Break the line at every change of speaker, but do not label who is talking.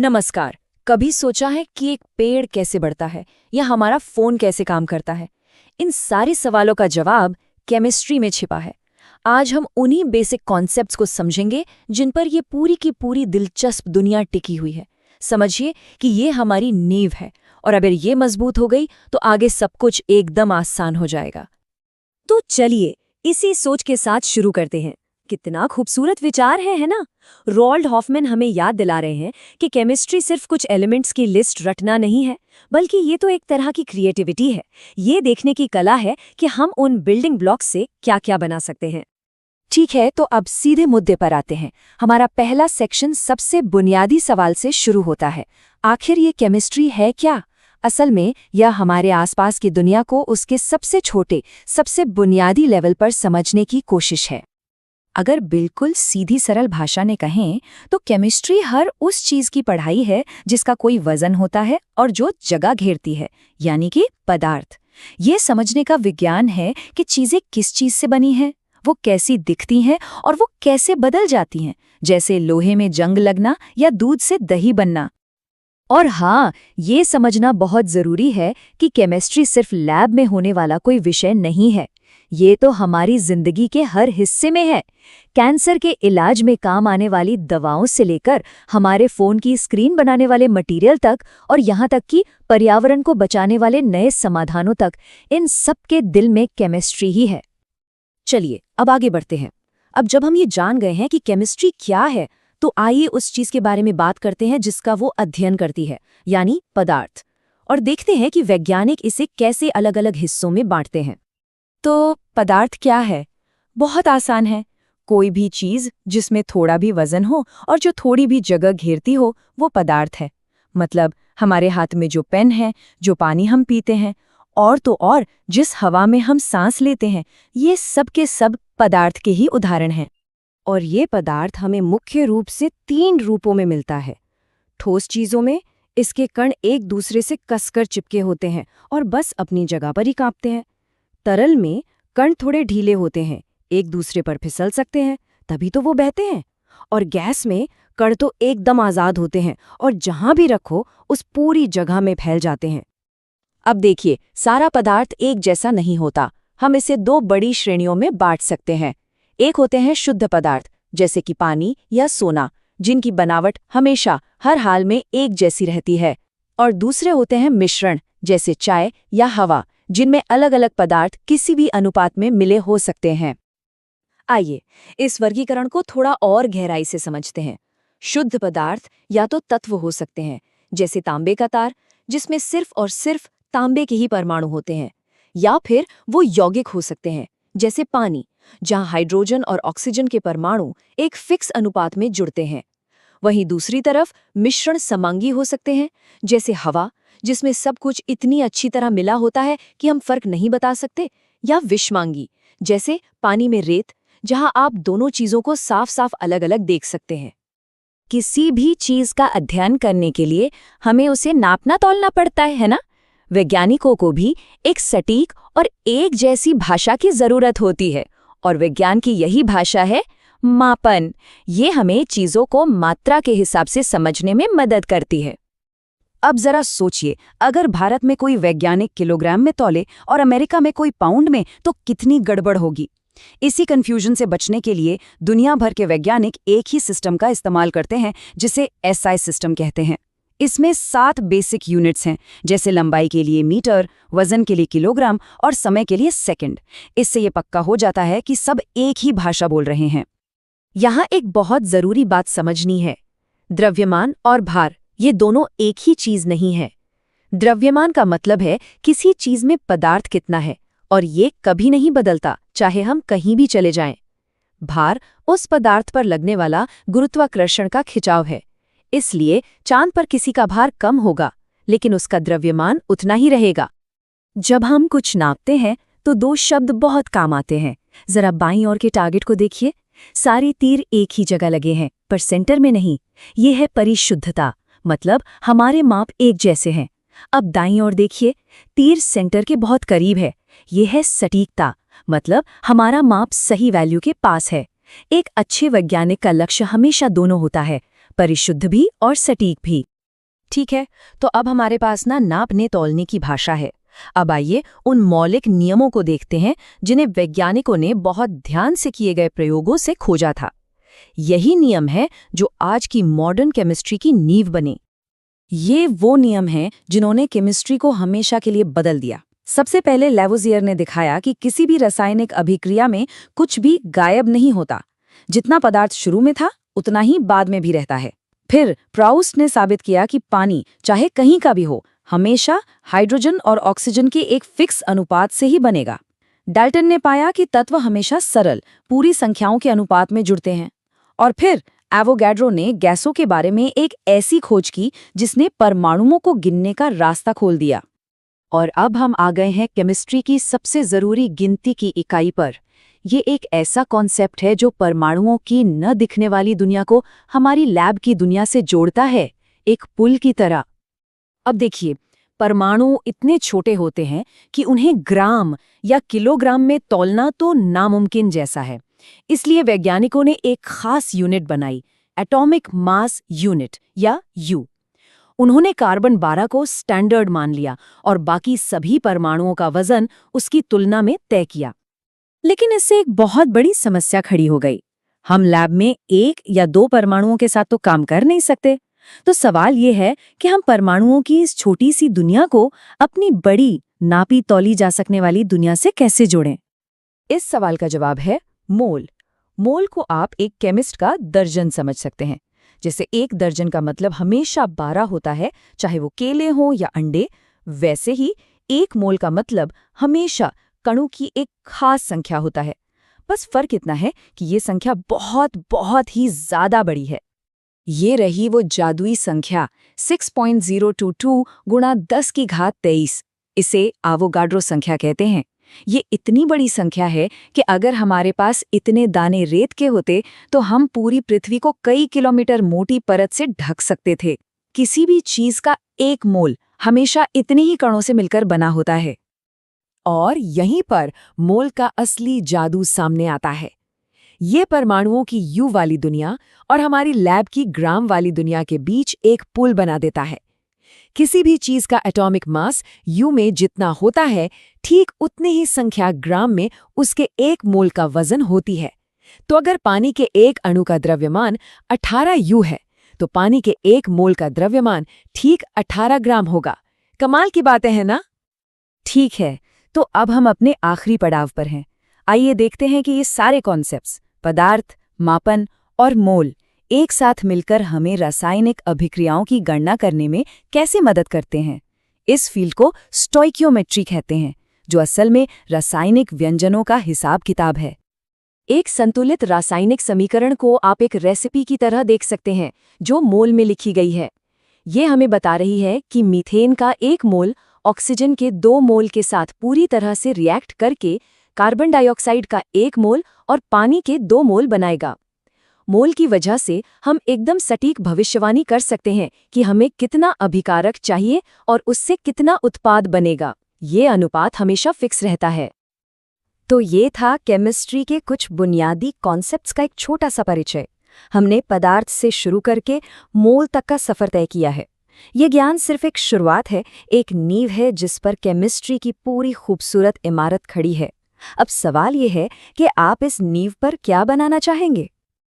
नमस्कार। कभी सोचा है कि एक पेड़ कैसे बढ़ता है या हमारा फोन कैसे काम करता है? इन सारे सवालों का जवाब केमिस्ट्री में छिपा है। आज हम उन्हीं बेसिक कॉन्सेप्ट्स को समझेंगे जिन पर ये पूरी की पूरी दिलचस्प दुनिया टिकी हुई है। समझिए कि ये हमारी नींव है और अगर ये मजबूत हो गई तो आगे सब कुछ एकदम आसान हो जाएगा।
तो चलिए इसी सोच के साथ शुरू करते हैं। कितना खूबसूरत विचार है ना? रोल्ड हॉफमैन हमें याद दिला रहे हैं कि केमिस्ट्री सिर्फ कुछ एलिमेंट्स की लिस्ट रटना नहीं है, बल्कि ये तो एक तरह की क्रिएटिविटी है। ये देखने की कला है कि हम उन बिल्डिंग ब्लॉक्स से क्या क्या बना सकते हैं।
ठीक है, तो अब सीधे मुद्दे पर आते हैं। हमारा पहला सेक्शन सबसे बुनियादी सवाल से शुरू होता है। आखिर ये केमिस्ट्री है क्या? असल में यह हमारे आसपास की दुनिया को उसके सबसे छोटे, सबसे बुनियादी लेवल पर समझने की कोशिश है। अगर बिल्कुल सीधी सरल भाषा में कहें तो केमिस्ट्री हर उस चीज की पढ़ाई है जिसका कोई वजन होता है और जो जगह घेरती है, यानी कि पदार्थ। ये समझने का विज्ञान है कि चीजें किस चीज से बनी हैं, वो कैसी दिखती हैं और वो कैसे बदल जाती हैं, जैसे लोहे में जंग लगना या दूध से दही बनना। और हाँ, ये समझना बहुत जरूरी है कि केमिस्ट्री सिर्फ लैब में होने वाला कोई विषय नहीं है। ये तो हमारी जिंदगी के हर हिस्से में है। कैंसर के इलाज में काम आने वाली दवाओं से लेकर हमारे फोन की स्क्रीन बनाने वाले मटेरियल तक और यहाँ तक कि पर्यावरण को बचाने वाले नए समाधानों तक, इन सब के दिल में केमिस्ट्री ही है। चलिए अब आगे बढ़ते हैं। अब जब हम ये जान गए हैं कि केमिस्ट्री क्या है, तो आइए उस चीज के बारे में बात करते हैं जिसका वो अध्ययन करती है, यानी पदार्थ। और देखते हैं कि वैज्ञानिक इसे कैसे अलग अलग हिस्सों में बांटते हैं। तो पदार्थ क्या है? बहुत आसान है। कोई भी चीज जिसमें थोड़ा भी वजन हो और जो थोड़ी भी जगह घेरती हो, वो पदार्थ है। मतलब हमारे हाथ में जो पेन है, जो पानी हम पीते हैं, और तो और जिस हवा में हम सांस लेते हैं, ये सब के सब पदार्थ के ही उदाहरण हैं। और ये पदार्थ हमें मुख्य रूप से 3 रूपों में मिलता है। ठोस चीजों में इसके कण एक दूसरे से कसकर चिपके होते हैं और बस अपनी जगह पर ही कांपते हैं। तरल में कण थोड़े ढीले होते हैं, एक दूसरे पर फिसल सकते हैं, तभी तो वो बहते हैं। और गैस में कण तो एकदम आजाद होते हैं और जहां भी रखो उस पूरी जगह में फैल जाते हैं। अब देखिए, सारा पदार्थ एक जैसा नहीं होता। हम इसे 2 बड़ी श्रेणियों में बांट सकते हैं। एक होते हैं शुद्ध पदार्थ, जैसे कि पानी या सोना, जिनकी बनावट हमेशा हर हाल में एक जैसी रहती है। और दूसरे होते हैं मिश्रण, जैसे चाय या हवा, जिनमें अलग अलग पदार्थ किसी भी अनुपात में मिले हो सकते हैं। आइए इस वर्गीकरण को थोड़ा और गहराई से समझते हैं। शुद्ध पदार्थ या तो तत्व हो सकते हैं, जैसे तांबे का तार, जिसमें सिर्फ और सिर्फ तांबे के ही परमाणु होते हैं, या फिर वो यौगिक हो सकते हैं, जैसे पानी, जहां हाइड्रोजन और ऑक्सीजन के परमाणु एक फिक्स अनुपात में जुड़ते हैं। वहीं दूसरी तरफ मिश्रण समांगी हो सकते हैं, जैसे हवा, जिसमें सब कुछ इतनी अच्छी तरह मिला होता है कि हम फर्क नहीं बता सकते, या विषमांगी, जैसे पानी में रेत, जहां आप दोनों चीजों को साफ साफ अलग अलग देख सकते हैं। किसी भी चीज का अध्ययन करने के लिए हमें उसे नापना तौलना पड़ता है ना? वैज्ञानिकों को भी एक सटीक और एक जैसी भाषा की जरूरत होती है, और विज्ञान की यही भाषा है मापन। ये हमें चीजों को मात्रा के हिसाब से समझने में मदद करती है। अब जरा सोचिए, अगर भारत में कोई वैज्ञानिक किलोग्राम में तौले और अमेरिका में कोई पाउंड में, तो कितनी गड़बड़ होगी। इसी कंफ्यूजन से बचने के लिए दुनिया भर के वैज्ञानिक एक ही सिस्टम का इस्तेमाल करते हैं, जिसे एसआई सिस्टम कहते हैं। इसमें 7 बेसिक यूनिट्स हैं, जैसे लंबाई के लिए मीटर, वजन के लिए किलोग्राम और समय के लिए सेकंड। इससे ये पक्का हो जाता है कि सब एक ही भाषा बोल रहे हैं। यहाँ एक बहुत जरूरी बात समझनी है। द्रव्यमान और भार, ये दोनों एक ही चीज नहीं है। द्रव्यमान का मतलब है किसी चीज में पदार्थ कितना है, और ये कभी नहीं बदलता, चाहे हम कहीं भी चले जाएं। भार उस पदार्थ पर लगने वाला गुरुत्वाकर्षण का खिंचाव है। इसलिए चांद पर किसी का भार कम होगा, लेकिन उसका द्रव्यमान उतना ही रहेगा। जब हम कुछ नापते हैं तो 2 शब्द बहुत काम आते हैं। जरा बाईं ओर के टारगेट को देखिए। सारे तीर एक ही जगह लगे हैं, पर सेंटर में नहीं। ये है परिशुद्धता, मतलब हमारे माप एक जैसे हैं। अब दाईं ओर देखिए, तीर सेंटर के बहुत करीब है। ये है सटीकता, मतलब हमारा माप सही वैल्यू के पास है। एक अच्छे वैज्ञानिक का लक्ष्य हमेशा दोनों होता है,
परिशुद्ध भी और सटीक भी। ठीक है, तो अब हमारे पास नापने तौलने की भाषा है। अब आइए उन मौलिक नियमों को देखते हैं जिन्हें वैज्ञानिकों ने बहुत ध्यान से किए गए प्रयोगों से खोजा था। यही नियम है जो आज की मॉडर्न केमिस्ट्री की नींव बने। ये वो नियम हैं जिन्होंने केमिस्ट्री को हमेशा के लिए बदल दिया। सबसे पहले लैवोजियर ने दिखाया कि किसी भी रासायनिक अभिक्रिया में कुछ भी गायब नहीं होता। जितना पदार्थ शुरू में था उतना ही बाद में भी रहता है। फिर प्राउस्ट ने साबित किया कि पानी चाहे कहीं का भी हो, हमेशा हाइड्रोजन और ऑक्सीजन के एक फिक्स अनुपात से ही बनेगा। डाल्टन ने पाया कि तत्व हमेशा सरल, पूरी संख्याओं के अनुपात में जुड़ते हैं। और फिर एवोगैड्रो ने गैसों के बारे में एक ऐसी खोज की जिसने परमाणुओं को गिनने का रास्ता खोल दिया।
और अब हम आ गए हैं केमिस्ट्री की सबसे जरूरी गिनती की इकाई पर। ये एक ऐसा कॉन्सेप्ट है जो परमाणुओं की न दिखने वाली दुनिया को हमारी लैब की दुनिया से जोड़ता है, एक पुल की तरह।
अब देखिए, परमाणु इतने छोटे होते हैं कि उन्हें ग्राम या किलोग्राम में तौलना तो नामुमकिन जैसा है। इसलिए वैज्ञानिकों ने एक खास यूनिट बनाई, एटॉमिक मास यूनिट या यू। उन्होंने कार्बन 12 को स्टैंडर्ड मान लिया और बाकी सभी परमाणुओं का वजन उसकी तुलना में तय किया। लेकिन इससे एक बहुत बड़ी समस्या खड़ी हो गई। हम लैब में 1 या 2 परमाणुओं के साथ तो काम कर नहीं सकते। तो सवाल ये है कि हम परमाणुओं की इस छोटी सी दुनिया को अपनी बड़ी, नापी तौली जा सकने वाली दुनिया से कैसे जोड़ें?
इस सवाल का जवाब है मोल। मोल को आप एक केमिस्ट का दर्जन समझ सकते हैं। जैसे 1 दर्जन का मतलब हमेशा 12 होता है, चाहे वो केले हों या अंडे, वैसे ही 1 मोल का मतलब हमेशा कणों की एक खास संख्या होता है। बस फर्क इतना है कि ये संख्या बहुत बहुत ही ज्यादा बड़ी है। ये रही वो जादुई संख्या 6.022 गुणा 10 की घात 23। इसे एवोगाड्रो संख्या कहते हैं। ये इतनी बड़ी संख्या है कि अगर हमारे पास इतने दाने रेत के होते तो हम पूरी पृथ्वी को कई किलोमीटर मोटी परत से ढक सकते थे। किसी भी चीज का 1 मोल हमेशा इतने ही कणों से मिलकर बना होता है। और यहीं पर मोल का असली जादू सामने आता है। ये परमाणुओं की यू वाली दुनिया और हमारी लैब की ग्राम वाली दुनिया के बीच एक पुल बना देता है। किसी भी चीज का एटॉमिक मास यू में जितना होता है, ठीक उतनी ही संख्या ग्राम में उसके 1 मोल का वजन होती है। तो अगर पानी के 1 अणु का द्रव्यमान 18 यू है, तो पानी के 1 मोल का द्रव्यमान ठीक 18 ग्राम होगा। कमाल की बातें हैं ना? ठीक है, तो अब हम अपने आखिरी पड़ाव पर हैं। आइए देखते हैं कि ये सारे कॉन्सेप्ट्स, पदार्थ, मापन और मोल, एक साथ मिलकर हमें रासायनिक अभिक्रियाओं की गणना करने में कैसे मदद करते हैं। इस फील्ड को स्टोइकियोमेट्री कहते हैं, जो असल में रासायनिक व्यंजनों का हिसाब किताब है। एक संतुलित रासायनिक समीकरण को आप एक रेसिपी की तरह देख सकते हैं, जो मोल में लिखी गई है। ये हमें बता रही है कि मीथेन का 1 मोल ऑक्सीजन के 2 मोल के साथ पूरी तरह से रिएक्ट करके कार्बन डाइऑक्साइड का 1 मोल और पानी के 2 मोल बनाएगा। मोल की वजह से हम एकदम सटीक भविष्यवाणी कर सकते हैं कि हमें कितना अभिकारक चाहिए और उससे कितना उत्पाद बनेगा। ये अनुपात हमेशा फिक्स रहता है। तो ये था केमिस्ट्री के कुछ बुनियादी कॉन्सेप्ट्स का एक छोटा सा परिचय। हमने पदार्थ से शुरू करके मोल तक का सफर तय किया है। ये ज्ञान सिर्फ एक शुरुआत है, एक नींव है जिस पर केमिस्ट्री की पूरी खूबसूरत इमारत खड़ी है। अब सवाल ये है कि आप इस नींव पर क्या बनाना चाहेंगे?